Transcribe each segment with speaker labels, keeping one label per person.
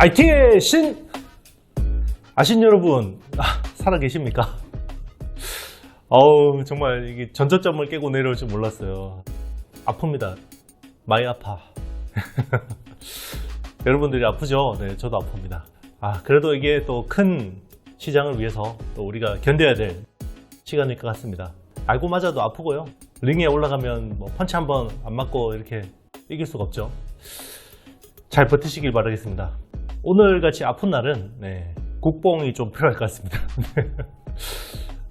Speaker 1: IT의 신! 아신 여러분, 살아계십니까? 정말 이게 전저점을 깨고 내려올 줄 몰랐어요. 아픕니다. 많이 아파. 여러분들이 아프죠? 네, 저도 아픕니다. 그래도 이게 또 큰 시장을 위해서 또 우리가 견뎌야 될 시간일 것 같습니다. 알고 맞아도 아프고요. 링에 올라가면 뭐 펀치 한번 안 맞고 이렇게 이길 수가 없죠. 잘 버티시길 바라겠습니다. 오늘같이 아픈 날은 국뽕이 좀 필요할 것 같습니다.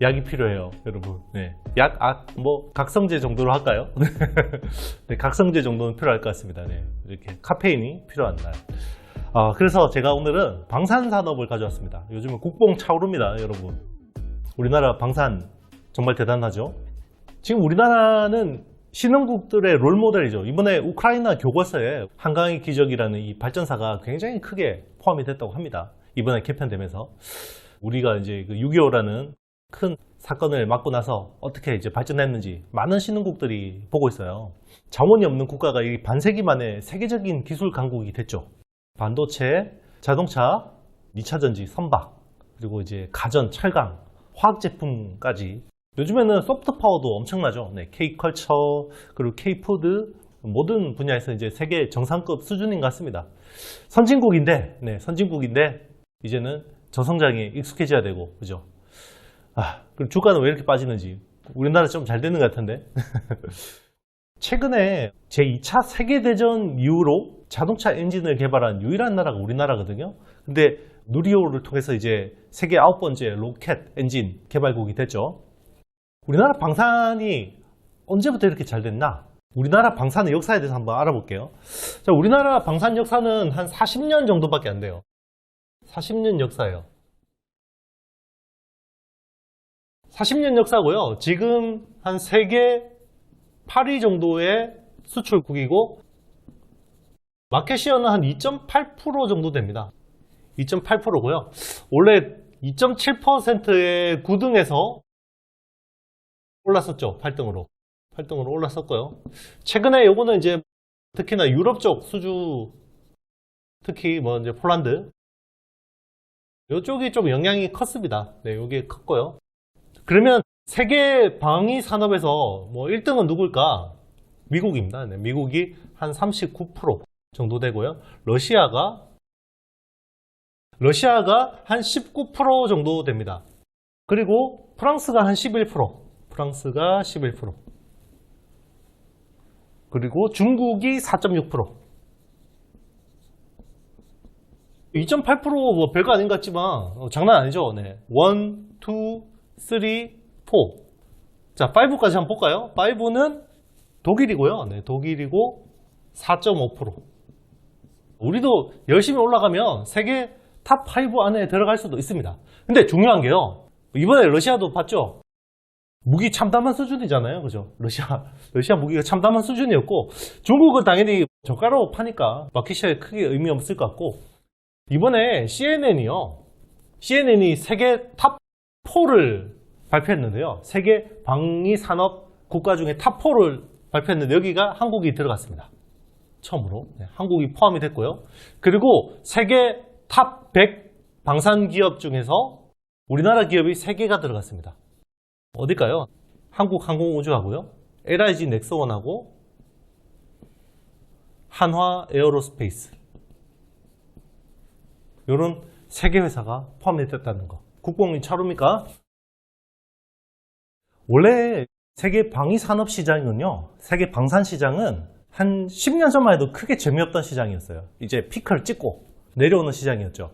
Speaker 1: 약이 필요해요, 여러분. 약, 각성제 정도로 할까요? 각성제 정도는 필요할 것 같습니다. 이렇게 카페인이 필요한 날. 그래서 제가 오늘은 방산산업을 가져왔습니다. 요즘은 국뽕 차오릅니다, 여러분. 우리나라 방산 정말 대단하죠? 지금 우리나라는 신흥국들의 롤모델이죠. 이번에 우크라이나 교과서에 한강의 기적이라는 이 발전사가 굉장히 크게 포함이 됐다고 합니다. 이번에 개편되면서 우리가 이제 그 6.25라는 큰 사건을 맞고 나서 어떻게 이제 발전했는지 많은 신흥국들이 보고 있어요. 자원이 없는 국가가 이 반세기 만에 세계적인 기술 강국이 됐죠. 반도체, 자동차, 2차 전지, 선박, 그리고 이제 가전, 철강, 화학 제품까지. 요즘에는 소프트 파워도 엄청나죠. K컬처, 그리고 K푸드, 모든 분야에서 이제 세계 정상급 수준인 것 같습니다. 선진국인데 이제는 저성장에 익숙해져야 되고, 그죠? 그리고 주가는 왜 이렇게 빠지는지. 우리나라 좀 잘 되는 것 같은데. 최근에 제2차 세계대전 이후로 자동차 엔진을 개발한 유일한 나라가 우리나라거든요. 근데 누리호를 통해서 이제 세계 9번째 로켓 엔진 개발국이 됐죠. 우리나라 방산이 언제부터 이렇게 잘 됐나? 우리나라 방산의 역사에 대해서 한번 알아볼게요. 자, 우리나라 방산 역사는 한 40년 정도밖에 안 돼요. 40년 역사예요. 40년 역사고요. 지금 한 세계 8위 정도의 수출국이고 마켓시어는 한 2.8% 정도 됩니다. 2.8%고요. 원래 2.7%의 9등에서 올랐었죠. 8등으로 올랐었고요. 최근에 요거는 이제 특히나 유럽 쪽 수주, 특히 뭐 이제 폴란드 요쪽이 좀 영향이 컸습니다. 요게 컸고요. 그러면 세계 방위 산업에서 뭐 1등은 누굴까? 미국입니다. 미국이 한 39% 정도 되고요. 러시아가 한 19% 정도 됩니다. 그리고 프랑스가 한 11%. 그리고 중국이 4.6%. 2.8% 뭐 별거 아닌 것 같지만 장난 아니죠. 1, 2, 3, 4. 자, 5까지 한번 볼까요? 5는 독일이고요. 독일이고 4.5%. 우리도 열심히 올라가면 세계 탑 5 안에 들어갈 수도 있습니다. 근데 중요한 게요. 이번에 러시아도 봤죠? 무기 참담한 수준이잖아요. 그죠? 러시아 무기가 참담한 수준이었고, 중국은 당연히 저가로 파니까 마켓시어에 크게 의미 없을 것 같고, 이번에 CNN이 세계 탑 4를 발표했는데요. 세계 방위 산업 국가 중에 탑 4를 발표했는데 여기가 한국이 들어갔습니다. 처음으로. 한국이 포함이 됐고요. 그리고 세계 탑 100 방산 기업 중에서 우리나라 기업이 3개가 들어갔습니다. 어딜까요? 한국항공우주하고요, LIG 넥스원하고 한화 에어로스페이스, 이런 3개 회사가 포함이 됐다는 거. 국뽕이 차오릅니까? 원래 세계 방위 산업 시장은요, 세계 방산 시장은 한 10년 전만 해도 크게 재미없던 시장이었어요. 이제 피크를 찍고 내려오는 시장이었죠.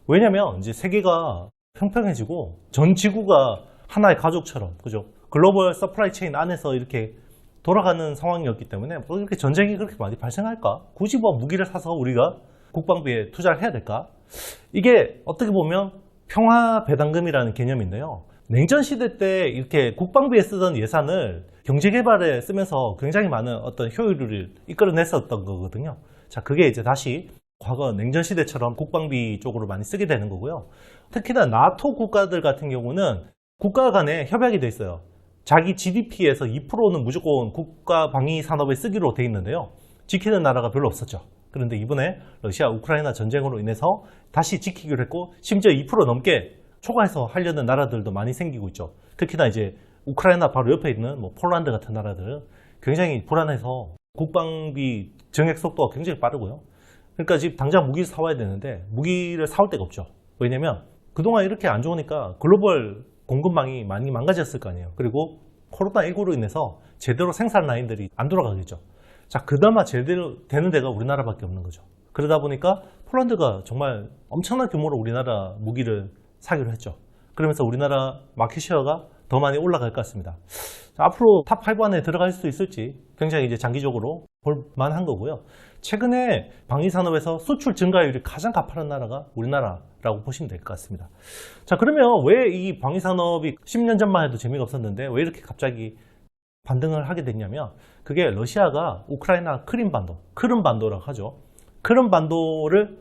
Speaker 1: 왜냐면 이제 세계가 평평해지고 전 지구가 하나의 가족처럼, 그죠? 글로벌 서플라이 체인 안에서 이렇게 돌아가는 상황이었기 때문에 뭐 이렇게 전쟁이 그렇게 많이 발생할까? 굳이 뭐 무기를 사서 우리가 국방비에 투자를 해야 될까? 이게 어떻게 보면 평화 배당금이라는 개념인데요. 냉전 시대 때 이렇게 국방비에 쓰던 예산을 경제개발에 쓰면서 굉장히 많은 어떤 효율을 이끌어냈었던 거거든요. 자, 그게 이제 다시 과거 냉전 시대처럼 국방비 쪽으로 많이 쓰게 되는 거고요. 특히나 나토 국가들 같은 경우는 국가 간에 협약이 돼 있어요. 자기 GDP에서 2%는 무조건 국가 방위 산업에 쓰기로 돼 있는데요. 지키는 나라가 별로 없었죠. 그런데 이번에 러시아 우크라이나 전쟁으로 인해서 다시 지키기로 했고, 심지어 2% 넘게 초과해서 하려는 나라들도 많이 생기고 있죠. 특히나 이제 우크라이나 바로 옆에 있는 뭐 폴란드 같은 나라들은 굉장히 불안해서 국방비 증액 속도가 굉장히 빠르고요. 그러니까 지금 당장 무기를 사와야 되는데 무기를 사올 데가 없죠. 왜냐면 그동안 이렇게 안 좋으니까 글로벌 공급망이 많이 망가졌을 거 아니에요. 그리고 코로나19로 인해서 제대로 생산 라인들이 안 돌아가겠죠. 자, 그나마 제대로 되는 데가 우리나라밖에 없는 거죠. 그러다 보니까 폴란드가 정말 엄청난 규모로 우리나라 무기를 사기로 했죠. 그러면서 우리나라 마켓시어가 더 많이 올라갈 것 같습니다. 자, 앞으로 탑 5 안에 들어갈 수 있을지 굉장히 이제 장기적으로 볼 만한 거고요. 최근에 방위산업에서 수출 증가율이 가장 가파른 나라가 우리나라라고 보시면 될 것 같습니다. 자, 그러면 왜 이 방위산업이 10년 전만 해도 재미가 없었는데 왜 이렇게 갑자기 반등을 하게 됐냐면, 그게 러시아가 우크라이나 크림반도라고 하죠. 크림반도를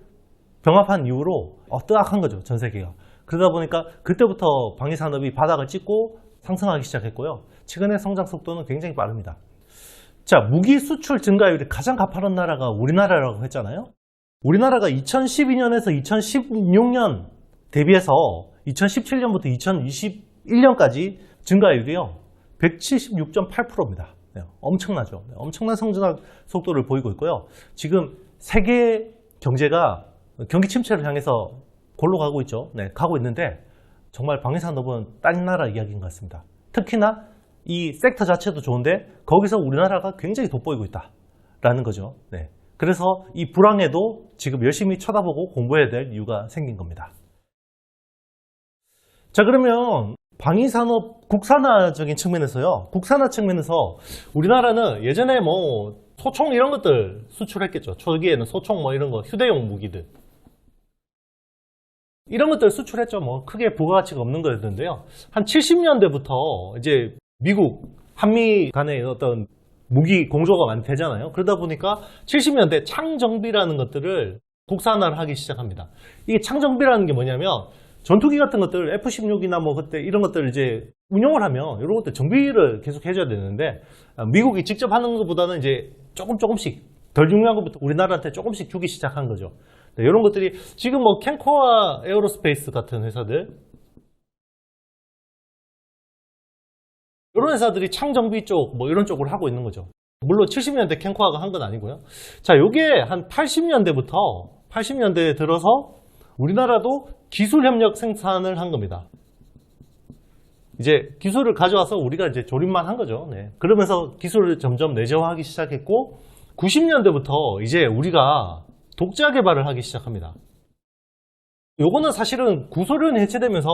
Speaker 1: 병합한 이후로 뜨악한 거죠, 전 세계가. 그러다 보니까 그때부터 방위산업이 바닥을 찍고 상승하기 시작했고요. 최근의 성장 속도는 굉장히 빠릅니다. 자, 무기 수출 증가율이 가장 가파른 나라가 우리나라라고 했잖아요. 우리나라가 2012년에서 2016년 대비해서 2017년부터 2021년까지 증가율이요 176.8%입니다. 네, 엄청나죠. 네, 엄청난 성장 속도를 보이고 있고요. 지금 세계 경제가 경기 침체를 향해서 골로 가고 있죠. 네, 가고 있는데 정말 방위산업은 딴 나라 이야기인 것 같습니다. 특히나 이 섹터 자체도 좋은데 거기서 우리나라가 굉장히 돋보이고 있다라는 거죠. 네, 그래서 이 불황에도 지금 열심히 쳐다보고 공부해야 될 이유가 생긴 겁니다. 자, 그러면 방위산업 국산화적인 측면에서요. 국산화 측면에서 우리나라는 예전에 뭐 소총 이런 것들 수출했겠죠. 초기에는 소총 뭐 이런 거 휴대용 무기들 이런 것들 수출했죠. 뭐 크게 부가가치가 없는 거였는데요. 한 70년대부터 이제 미국, 한미 간의 어떤 무기 공조가 많이 되잖아요. 그러다 보니까 70년대 창정비라는 것들을 국산화를 하기 시작합니다. 이게 창정비라는 게 뭐냐면 전투기 같은 것들 F-16이나 뭐 그때 이런 것들을 이제 운용을 하면 이런 것들 정비를 계속 해줘야 되는데 미국이 직접 하는 것보다는 이제 조금씩 덜 중요한 것부터 우리나라한테 조금씩 주기 시작한 거죠. 네, 이런 것들이 지금 뭐 캔코아 에어로스페이스 같은 회사들 이런 회사들이 창정비 쪽 뭐 이런 쪽을 하고 있는 거죠. 물론 70년대 캔코아가 한 건 아니고요. 자, 요게 한 80년대에 들어서 우리나라도 기술 협력 생산을 한 겁니다. 이제 기술을 가져와서 우리가 이제 조립만 한 거죠. 네. 그러면서 기술을 점점 내재화하기 시작했고 90년대부터 이제 우리가 독자 개발을 하기 시작합니다. 요거는 사실은 구소련이 해체되면서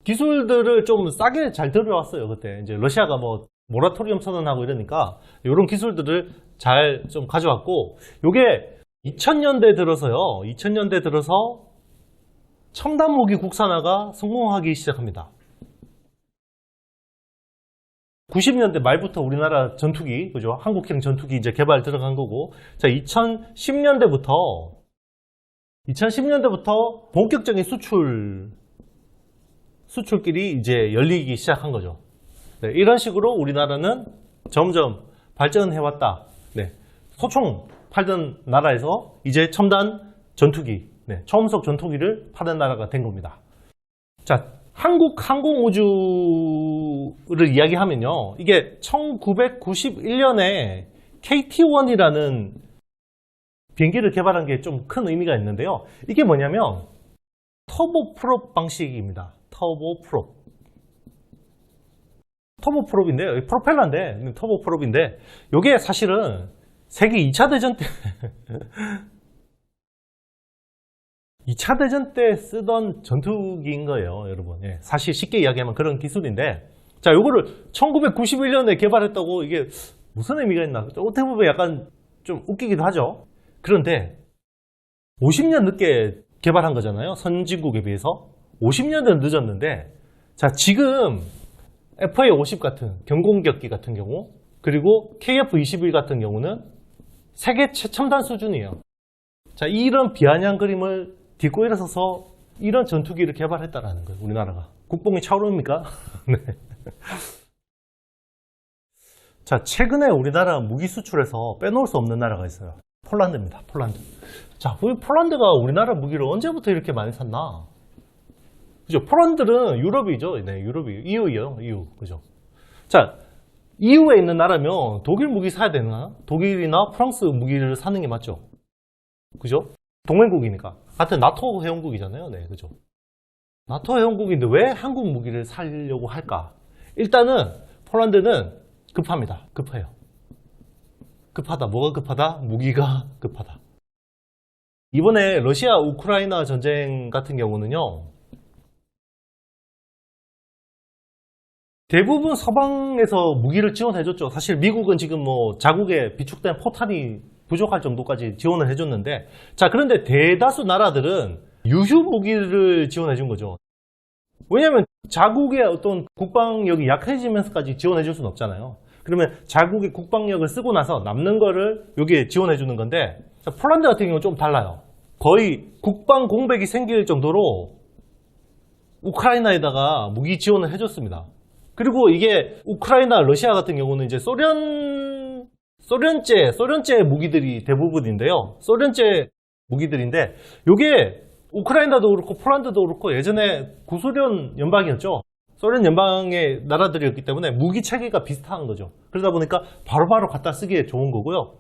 Speaker 1: 기술들을 좀 싸게 잘 들여왔어요. 그때 이제 러시아가 뭐 모라토리엄 선언하고 이러니까 이런 기술들을 잘 좀 가져왔고, 요게 2000년대 들어서요. 2000년대 들어서 첨단 무기 국산화가 성공하기 시작합니다. 90년대 말부터 우리나라 전투기, 그죠? 한국형 전투기 이제 개발 들어간 거고, 자, 2010년대부터 본격적인 수출길이 이제 열리기 시작한 거죠. 네, 이런 식으로 우리나라는 점점 발전해왔다. 네, 소총 팔던 나라에서 이제 첨단 전투기, 네, 초음속 전투기를 파는 나라가 된 겁니다. 자, 한국 항공우주를 이야기하면요, 이게 1991년에 KT-1이라는 비행기를 개발한 게 좀 큰 의미가 있는데요. 이게 뭐냐면 터보프롭 방식입니다. 터보프롭인데 프로펠러인데 터보프롭인데 이게 사실은 세계 2차 대전 때 2차 대전 때 쓰던 전투기인 거예요, 여러분. 예, 사실 쉽게 이야기하면 그런 기술인데, 자, 요거를 1991년에 개발했다고 이게 무슨 의미가 있나? 어떻게 보면 약간 좀 웃기기도 하죠. 그런데 50년 늦게 개발한 거잖아요, 선진국에 비해서. 50년은 늦었는데, 자, 지금 FA-50 같은 경공격기 같은 경우, 그리고 KF-21 같은 경우는 세계 최첨단 수준이에요. 자, 이런 비아냥 그림을 딛고 일어서서 이런 전투기를 개발했다라는 거예요, 우리나라가. 국뽕이 차오릅니까? 네. 자, 최근에 우리나라 무기 수출에서 빼놓을 수 없는 나라가 있어요. 폴란드입니다. 폴란드. 자, 왜 폴란드가 우리나라 무기를 언제부터 이렇게 많이 샀나? 그죠? 폴란드는 유럽이죠. 네, 유럽이 EU예요. EU. 그죠? 자, EU에 있는 나라면 독일 무기 사야 되나? 독일이나 프랑스 무기를 사는 게 맞죠? 그죠? 동맹국이니까. 같은 나토 회원국이잖아요. 네, 그죠? 나토 회원국인데 왜 한국 무기를 사려고 할까? 일단은 폴란드는 급합니다. 급해요. 급하다. 뭐가 급하다? 무기가 급하다. 이번에 러시아 우크라이나 전쟁 같은 경우는요, 대부분 서방에서 무기를 지원해줬죠. 사실 미국은 지금 뭐 자국에 비축된 포탄이 부족할 정도까지 지원을 해줬는데, 자, 그런데 대다수 나라들은 유휴 무기를 지원해준 거죠. 왜냐하면 자국의 어떤 국방력이 약해지면서까지 지원해줄 수는 없잖아요. 그러면 자국의 국방력을 쓰고 나서 남는 거를 여기에 지원해주는 건데, 자, 폴란드 같은 경우는 좀 달라요. 거의 국방 공백이 생길 정도로 우크라이나에다가 무기 지원을 해줬습니다. 그리고 이게 우크라이나, 러시아 같은 경우는 이제 소련제 무기들이 대부분인데요. 소련제 무기들인데, 요게 우크라이나도 그렇고 폴란드도 그렇고 예전에 구소련 연방이었죠. 소련 연방의 나라들이었기 때문에 무기 체계가 비슷한 거죠. 그러다 보니까 바로바로 갖다 쓰기에 좋은 거고요.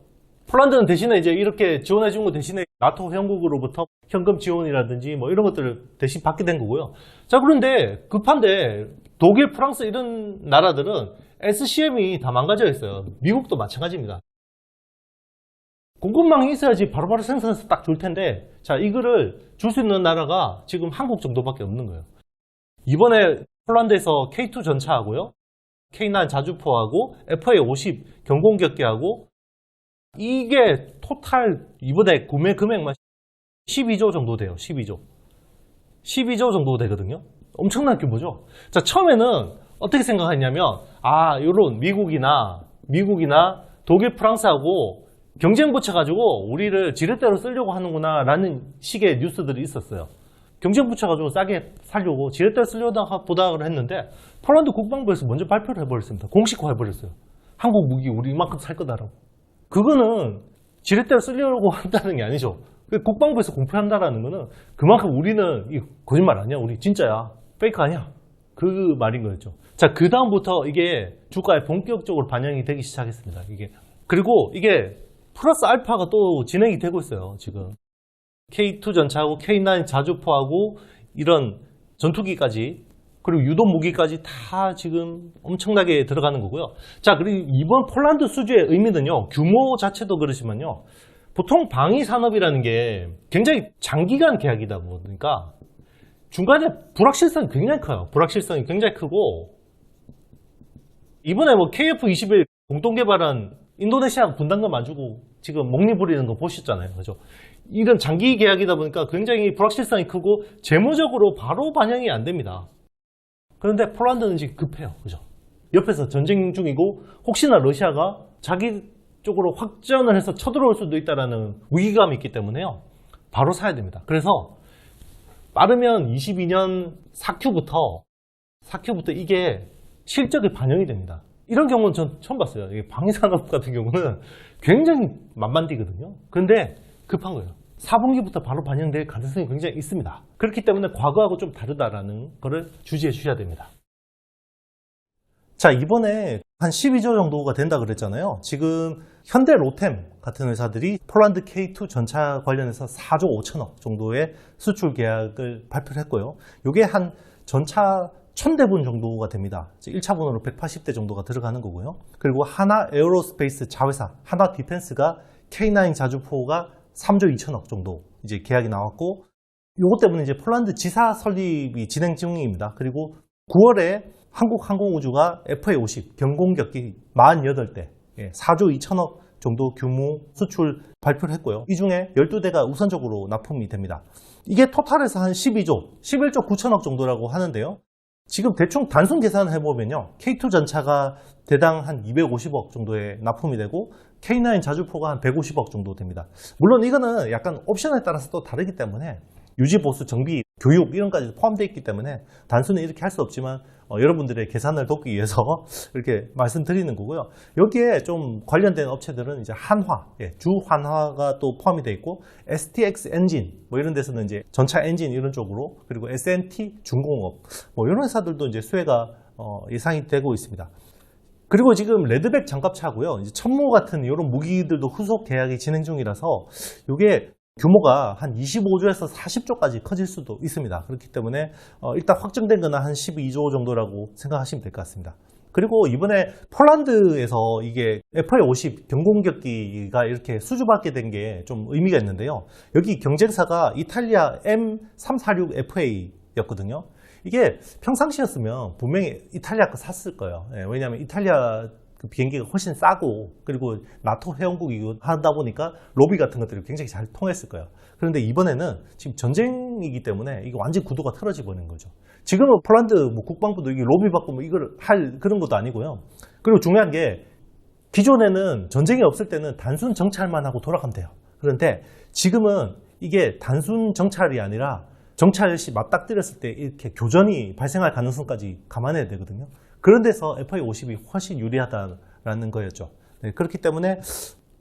Speaker 1: 폴란드는 대신에 이제 이렇게 지원해 준 거 대신에 나토 회원국으로부터 현금 지원이라든지 뭐 이런 것들을 대신 받게 된 거고요. 자, 그런데 급한데 독일, 프랑스 이런 나라들은 SCM이 다 망가져 있어요. 미국도 마찬가지입니다. 공급망이 있어야지 바로바로 생산해서 딱 줄 텐데, 자, 이거를 줄 수 있는 나라가 지금 한국 정도밖에 없는 거예요. 이번에 폴란드에서 K2 전차하고요, K9 자주포하고 FA50 경공격기하고, 이게 토탈 이번에 구매 금액만 12조 정도 돼요. 12조 정도 되거든요. 엄청난 규모죠. 자, 처음에는 어떻게 생각했냐면, 요런 미국이나 독일, 프랑스하고 경쟁 붙여가지고 우리를 지렛대로 쓰려고 하는구나 라는 식의 뉴스들이 있었어요. 경쟁 붙여가지고 싸게 살려고 지렛대로 쓰려다 보다 했는데, 폴란드 국방부에서 먼저 발표를 해버렸습니다. 공식화 해버렸어요. 한국 무기 우리 이만큼 살 거다라고. 그거는 지렛대로 쓰려고 한다는 게 아니죠. 국방부에서 공표한다라는 거는 그만큼 우리는 거짓말 아니야, 우리 진짜야, 페이크 아니야, 그 말인 거였죠. 자, 그 다음부터 이게 주가에 본격적으로 반영이 되기 시작했습니다. 그리고 이게 플러스 알파가 또 진행이 되고 있어요. 지금 K2 전차하고 K9 자주포하고 이런 전투기까지, 그리고 유도 무기까지 다 지금 엄청나게 들어가는 거고요. 자, 그리고 이번 폴란드 수주의 의미는요, 규모 자체도 그렇지만요, 보통 방위 산업이라는 게 굉장히 장기간 계약이다 보니까 중간에 불확실성이 굉장히 커요. 불확실성이 굉장히 크고, 이번에 뭐 KF-21 공동 개발한 인도네시아 분담금 안 주고 지금 목리부리는 거 보셨잖아요. 그죠? 이런 장기 계약이다 보니까 굉장히 불확실성이 크고 재무적으로 바로 반영이 안 됩니다. 그런데 폴란드는 지금 급해요. 그죠? 옆에서 전쟁 중이고, 혹시나 러시아가 자기 쪽으로 확전을 해서 쳐들어올 수도 있다는 위기감이 있기 때문에요, 바로 사야 됩니다. 그래서 빠르면 22년 4Q부터 이게 실적에 반영이 됩니다. 이런 경우는 전 처음 봤어요. 방위산업 같은 경우는 굉장히 만만디거든요. 그런데 급한 거예요. 4분기부터 바로 반영될 가능성이 굉장히 있습니다. 그렇기 때문에 과거하고 좀 다르다라는 거를 주지해 주셔야 됩니다. 자, 이번에 한 12조 정도가 된다 그랬잖아요. 지금 현대 로템 같은 회사들이 폴란드 K2 전차 관련해서 4조 5천억 정도의 수출 계약을 발표를 했고요. 이게 한 전차 1000대분 정도가 됩니다. 1차분으로 180대 정도가 들어가는 거고요. 그리고 하나 에어로스페이스 자회사, 하나 디펜스가 K9 자주포가 3조 2천억 정도 이제 계약이 나왔고, 요것 때문에 이제 폴란드 지사 설립이 진행 중입니다. 그리고 9월에 한국항공우주가 FA50 경공격기 48대, 4조 2천억 정도 규모 수출 발표를 했고요. 이 중에 12대가 우선적으로 납품이 됩니다. 이게 토탈에서 한 12조, 11조 9천억 정도라고 하는데요. 지금 대충 단순 계산을 해보면요, K2 전차가 대당 한 250억 정도의 납품이 되고, K9 자주포가 한 150억 정도 됩니다. 물론 이거는 약간 옵션에 따라서 또 다르기 때문에 유지, 보수, 정비, 교육 이런 까지 포함되어 있기 때문에 단순히 이렇게 할 수 없지만, 여러분들의 계산을 돕기 위해서 이렇게 말씀드리는 거고요. 여기에 좀 관련된 업체들은 이제 한화, 주 한화가 또 포함이 되어 있고, STX 엔진, 뭐 이런 데서는 이제 전차 엔진 이런 쪽으로, 그리고 SNT 중공업, 뭐 이런 회사들도 이제 수혜가 예상이 되고 있습니다. 그리고 지금 레드백 장갑차고요. 이제 천모 같은 이런 무기들도 후속 계약이 진행 중이라서 이게 규모가 한 25조에서 40조까지 커질 수도 있습니다. 그렇기 때문에 일단 확정된 거는 한 12조 정도라고 생각하시면 될 것 같습니다. 그리고 이번에 폴란드에서 이게 FA50 경공격기가 이렇게 수주받게 된 게 좀 의미가 있는데요. 여기 경쟁사가 이탈리아 M346FA였거든요. 이게 평상시였으면 분명히 이탈리아 거 샀을 거예요. 왜냐하면 이탈리아 그 비행기가 훨씬 싸고, 그리고 나토 회원국이고 하다 보니까 로비 같은 것들이 굉장히 잘 통했을 거예요. 그런데 이번에는 지금 전쟁이기 때문에 이게 완전 구도가 틀어져 버리는 거죠. 지금은 폴란드 뭐 국방부도 이게 로비 받고 뭐 이걸 할 그런 것도 아니고요. 그리고 중요한 게, 기존에는 전쟁이 없을 때는 단순 정찰만 하고 돌아가면 돼요. 그런데 지금은 이게 단순 정찰이 아니라 정찰 시 맞닥뜨렸을 때 이렇게 교전이 발생할 가능성까지 감안해야 되거든요. 그런 데서 FA50이 훨씬 유리하다라는 거였죠. 네, 그렇기 때문에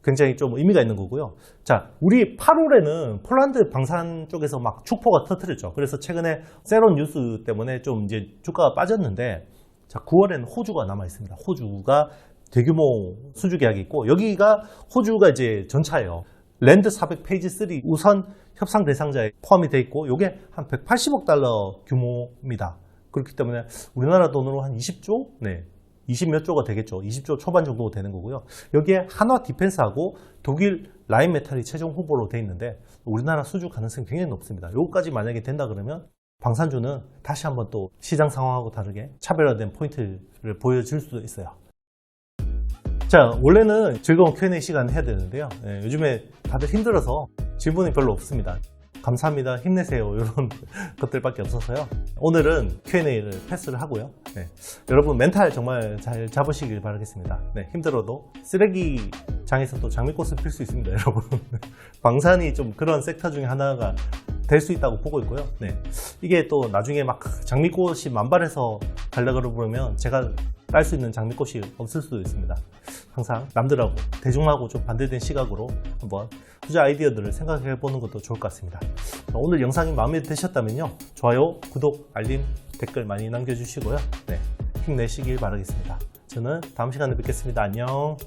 Speaker 1: 굉장히 좀 의미가 있는 거고요. 자, 우리 8월에는 폴란드 방산 쪽에서 막 축포가 터뜨렸죠. 그래서 최근에 세론 뉴스 때문에 좀 이제 주가가 빠졌는데, 자, 9월에는 호주가 남아 있습니다. 호주가 대규모 수주 계약이 있고, 여기가 호주가 이제 전차예요. 랜드 400 페이지 3 우선 협상 대상자에 포함이 되어 있고, 이게 한 180억 달러 규모입니다. 그렇기 때문에 우리나라 돈으로 한 20조? 네. 20몇 조가 되겠죠. 20조 초반 정도 되는 거고요. 여기에 한화 디펜스하고 독일 라인메탈이 최종 후보로 되어 있는데, 우리나라 수주 가능성이 굉장히 높습니다. 요거까지 만약에 된다 그러면 방산주는 다시 한번 또 시장 상황하고 다르게 차별화된 포인트를 보여줄 수도 있어요. 자, 원래는 즐거운 Q&A 시간 해야 되는데요. 요즘에 다들 힘들어서 질문이 별로 없습니다. 감사합니다, 힘내세요, 이런 것들밖에 없어서요. 오늘은 Q&A를 패스를 하고요. 여러분 멘탈 정말 잘 잡으시길 바라겠습니다. 힘들어도 쓰레기장에서도 장미꽃을 필 수 있습니다, 여러분. 방산이 좀 그런 섹터 중에 하나가 될 수 있다고 보고 있고요. 이게 또 나중에 막 장미꽃이 만발해서 가려고 그러면 제가 딸 수 있는 장미꽃이 없을 수도 있습니다. 항상 남들하고 대중하고 좀 반대된 시각으로 한번 투자 아이디어들을 생각해 보는 것도 좋을 것 같습니다. 오늘 영상이 마음에 드셨다면요, 좋아요, 구독, 알림, 댓글 많이 남겨주시고요. 힘내시길 바라겠습니다. 저는 다음 시간에 뵙겠습니다. 안녕.